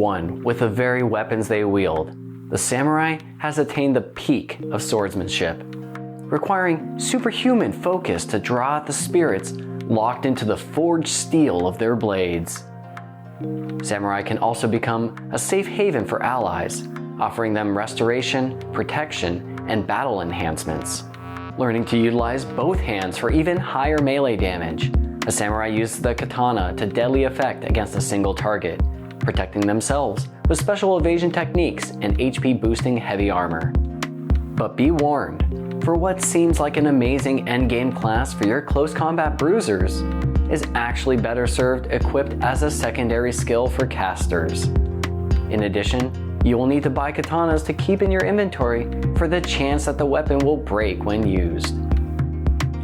one with the very weapons they wield, the samurai has attained the peak of swordsmanship, requiring superhuman focus to draw out the spirits locked into the forged steel of their blades. Samurai can also become a safe haven for allies, offering them restoration, protection, and battle enhancements. Learning to utilize both hands for even higher melee damage, a samurai uses the katana to deadly effect against a single target, protecting themselves with special evasion techniques and HP boosting heavy armor. But be warned, for what seems like an amazing endgame class for your close combat bruisers is actually better served equipped as a secondary skill for casters. In addition, you will need to buy katanas to keep in your inventory for the chance that the weapon will break when used.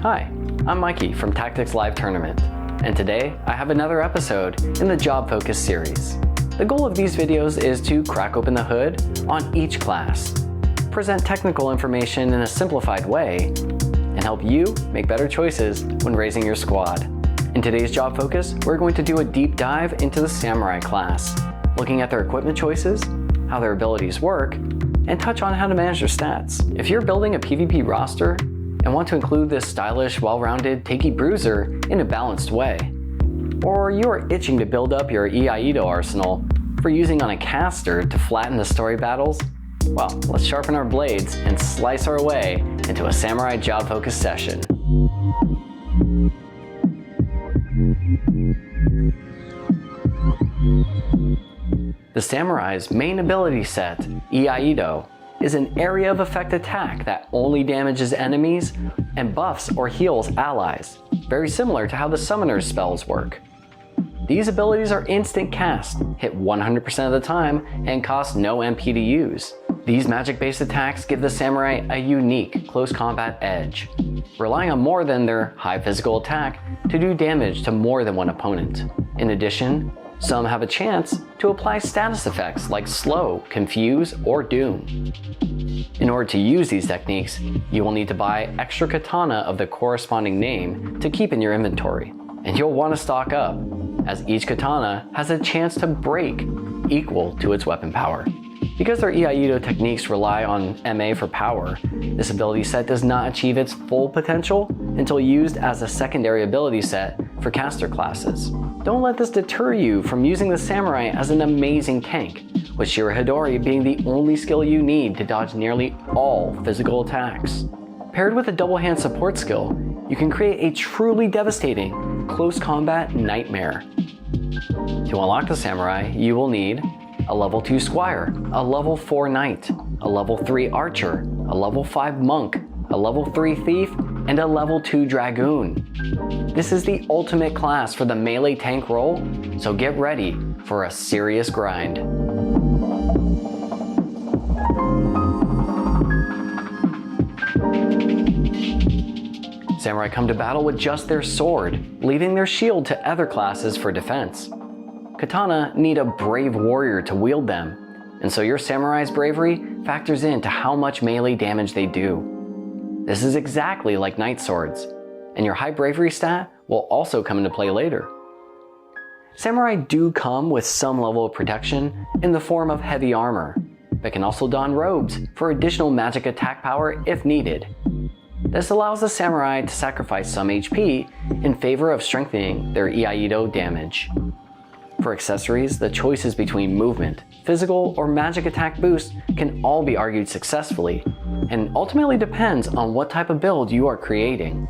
Hi, I'm Mikey from Tactics Live Tournament, and today I have another episode in the Job Focus series. The goal of these videos is to crack open the hood on each class, present technical information in a simplified way, and help you make better choices when raising your squad. In today's Job Focus, we're going to do a deep dive into the Samurai class, looking at their equipment choices, how their abilities work, and touch on how to manage their stats. If you're building a PvP roster and want to include this stylish, well-rounded, tanky bruiser in a balanced way, or you're itching to build up your Iaido arsenal for using on a caster to flatten the story battles, well, let's sharpen our blades and slice our way into a Samurai Job Focus session. The Samurai's main ability set, Iaido, is an area of effect attack that only damages enemies and buffs or heals allies, very similar to how the Summoner's spells work. These abilities are instant cast, hit 100% of the time, and cost no MP to use. These magic-based attacks give the Samurai a unique close combat edge, relying on more than their high physical attack to do damage to more than one opponent. In addition, some have a chance to apply status effects like Slow, Confuse, or Doom. In order to use these techniques, you will need to buy extra katana of the corresponding name to keep in your inventory. And you'll want to stock up, as each katana has a chance to break equal to its weapon power. Because their Iaido techniques rely on MA for power, this ability set does not achieve its full potential until used as a secondary ability set for caster classes. Don't let this deter you from using the Samurai as an amazing tank, with Shirahidori being the only skill you need to dodge nearly all physical attacks. Paired with a double hand support skill, you can create a truly devastating close combat nightmare. To unlock the Samurai, you will need a level 2 Squire, a level 4 Knight, a level 3 Archer, a level 5 Monk, a level 3 Thief, and a level 2 Dragoon. This is the ultimate class for the melee tank role, so get ready for a serious grind. Samurai come to battle with just their sword, leaving their shield to other classes for defense. Katana need a brave warrior to wield them, and so your Samurai's bravery factors into how much melee damage they do. This is exactly like Knight Swords, and your high bravery stat will also come into play later. Samurai do come with some level of protection in the form of heavy armor, but can also don robes for additional magic attack power if needed. This allows the Samurai to sacrifice some HP in favor of strengthening their Iaido damage. For accessories, the choices between movement, physical, or magic attack boost can all be argued successfully, and ultimately depends on what type of build you are creating.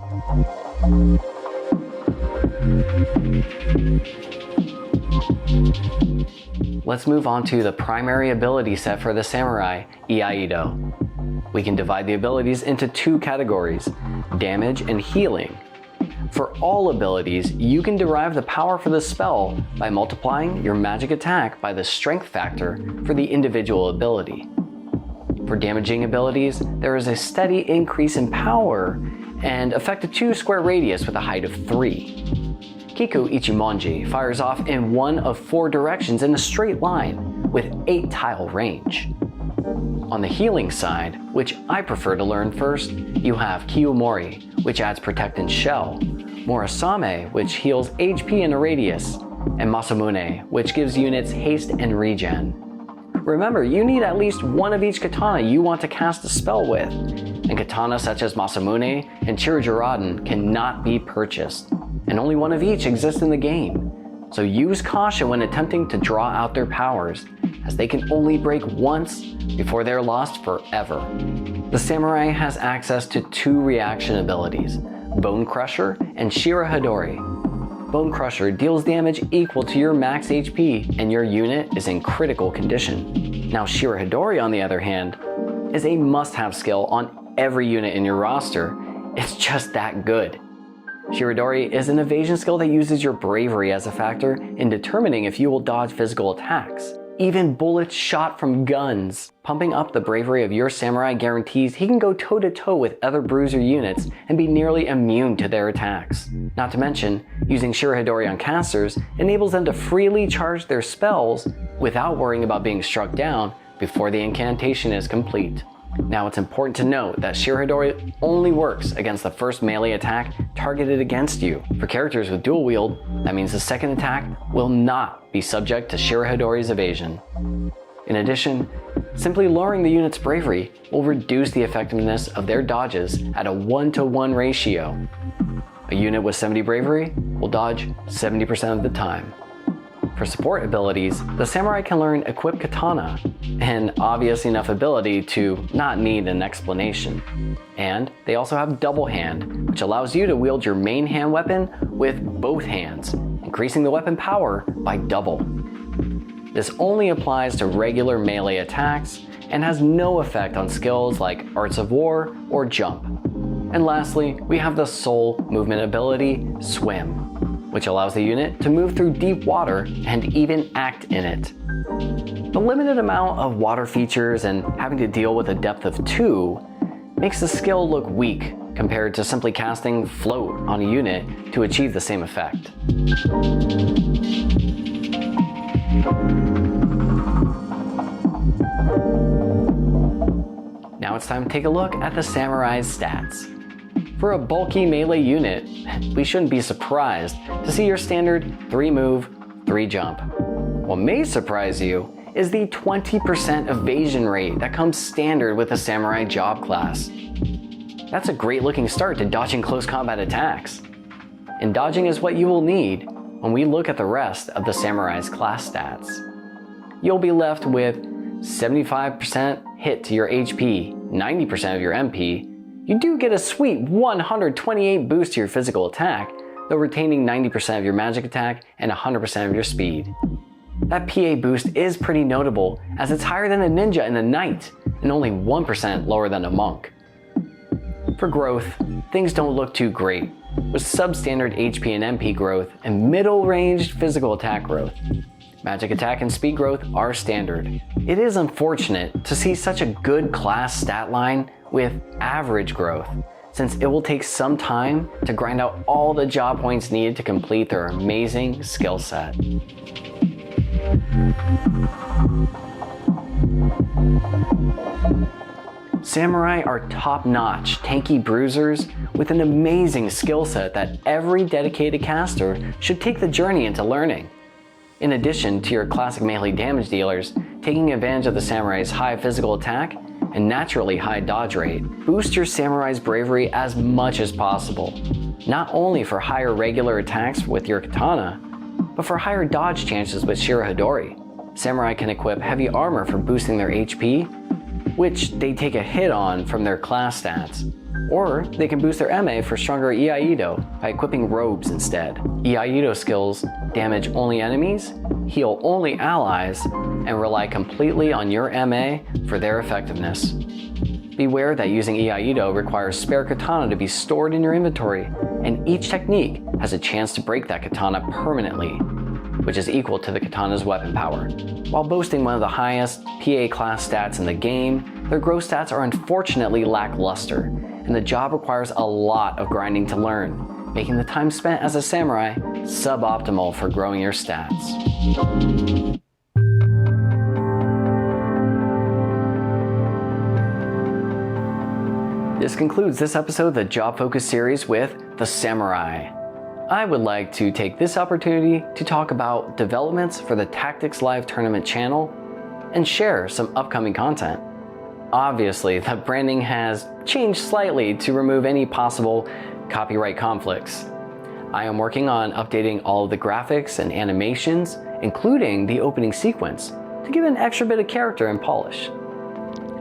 Let's move on to the primary ability set for the Samurai, Iaido. We can divide the abilities into two categories, damage and healing. For all abilities, you can derive the power for the spell by multiplying your magic attack by the strength factor for the individual ability. For damaging abilities, there is a steady increase in power and affect a 2 square radius with a height of 3. Kiku Ichimonji fires off in one of 4 directions in a straight line with 8 tile range. On the healing side, which I prefer to learn first, you have Kiyomori, which adds Protect and Shell, Morasame, which heals HP in a radius, and Masamune, which gives units haste and regen. Remember, you need at least one of each katana you want to cast a spell with, and katana such as Masamune and Chirujiraden cannot be purchased, and only one of each exists in the game. So use caution when attempting to draw out their powers, as they can only break once before they're lost forever. The samurai has access to 2 reaction abilities, Bone Crusher and Shirahadori. Bone Crusher deals damage equal to your max HP and your unit is in critical condition. Now Shirahadori, on the other hand, is a must-have skill on every unit in your roster. It's just that good. Shirahadori is an evasion skill that uses your bravery as a factor in determining if you will dodge physical attacks. Even bullets shot from guns. Pumping up the bravery of your samurai guarantees he can go toe-to-toe with other bruiser units and be nearly immune to their attacks. Not to mention, using Shirahadori on casters enables them to freely charge their spells without worrying about being struck down before the incantation is complete. Now it's important to note that Shirahadori only works against the first melee attack targeted against you. For characters with dual wield, that means the second attack will not be subject to Shirahadori's evasion. In addition, simply lowering the unit's bravery will reduce the effectiveness of their dodges at a 1-to-1 ratio. A unit with 70 bravery will dodge 70% of the time. For support abilities, the samurai can learn Equip Katana, an obvious enough ability to not need an explanation. And they also have Double Hand, which allows you to wield your main hand weapon with both hands, increasing the weapon power by double. This only applies to regular melee attacks and has no effect on skills like Arts of War or Jump. And lastly, we have the sole movement ability, Swim, which allows the unit to move through deep water and even act in it. The limited amount of water features and having to deal with a depth of 2 makes the skill look weak compared to simply casting Float on a unit to achieve the same effect. Now it's time to take a look at the samurai's stats. For a bulky melee unit, we shouldn't be surprised to see your standard 3 move, 3 jump. What may surprise you is the 20% evasion rate that comes standard with the samurai job class. That's a great looking start to dodging close combat attacks. And dodging is what you will need when we look at the rest of the samurai's class stats. You'll be left with 75% hit to your HP, 90% of your MP. You do get a sweet 128 boost to your physical attack, though retaining 90% of your magic attack and 100% of your speed. That PA boost is pretty notable, as it's higher than a ninja and a knight, and only 1% lower than a monk. For growth, things don't look too great, with substandard HP and MP growth and middle-ranged physical attack growth. Magic attack and speed growth are standard. It is unfortunate to see such a good class stat line with average growth, since it will take some time to grind out all the job points needed to complete their amazing skill set. Samurai are top-notch, tanky bruisers with an amazing skill set that every dedicated caster should take the journey into learning. In addition to your classic melee damage dealers, taking advantage of the samurai's high physical attack and naturally high dodge rate, boost your samurai's bravery as much as possible, not only for higher regular attacks with your katana, but for higher dodge chances with Shirahadori. Samurai can equip heavy armor for boosting their HP, which they take a hit on from their class stats, or they can boost their MA for stronger Iaido by equipping robes instead. Iaido skills damage only enemies, heal only allies, and rely completely on your MA for their effectiveness. Beware that using Iaido requires spare katana to be stored in your inventory, and each technique has a chance to break that katana permanently, which is equal to the katana's weapon power. While boasting one of the highest PA class stats in the game, their growth stats are unfortunately lackluster, and the job requires a lot of grinding to learn, making the time spent as a samurai suboptimal for growing your stats. This concludes this episode of the Job Focus series with the Samurai. I would like to take this opportunity to talk about developments for the Tactics Live Tournament channel and share some upcoming content. Obviously, the branding has changed slightly to remove any possible copyright conflicts. I am working on updating all of the graphics and animations, including the opening sequence, to give an extra bit of character and polish.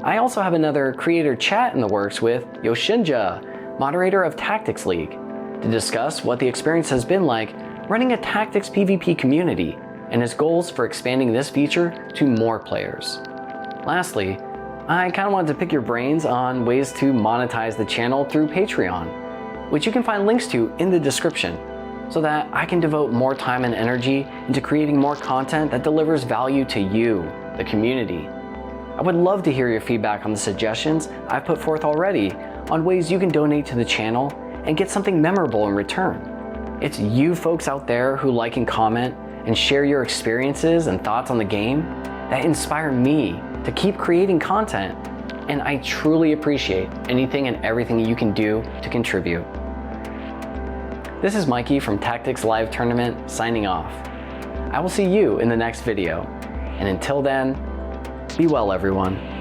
I also have another creator chat in the works with Yoshinja, moderator of Tactics League, to discuss what the experience has been like running a Tactics PvP community and his goals for expanding this feature to more players. Lastly, I kind of wanted to pick your brains on ways to monetize the channel through Patreon, which you can find links to in the description, so that I can devote more time and energy into creating more content that delivers value to you, the community. I would love to hear your feedback on the suggestions I've put forth already on ways you can donate to the channel and get something memorable in return. It's you folks out there who like and comment and share your experiences and thoughts on the game that inspire me to keep creating content, and I truly appreciate anything and everything you can do to contribute. This is Mikey from Tactics Live Tournament signing off. I will see you in the next video, and until then, be well everyone.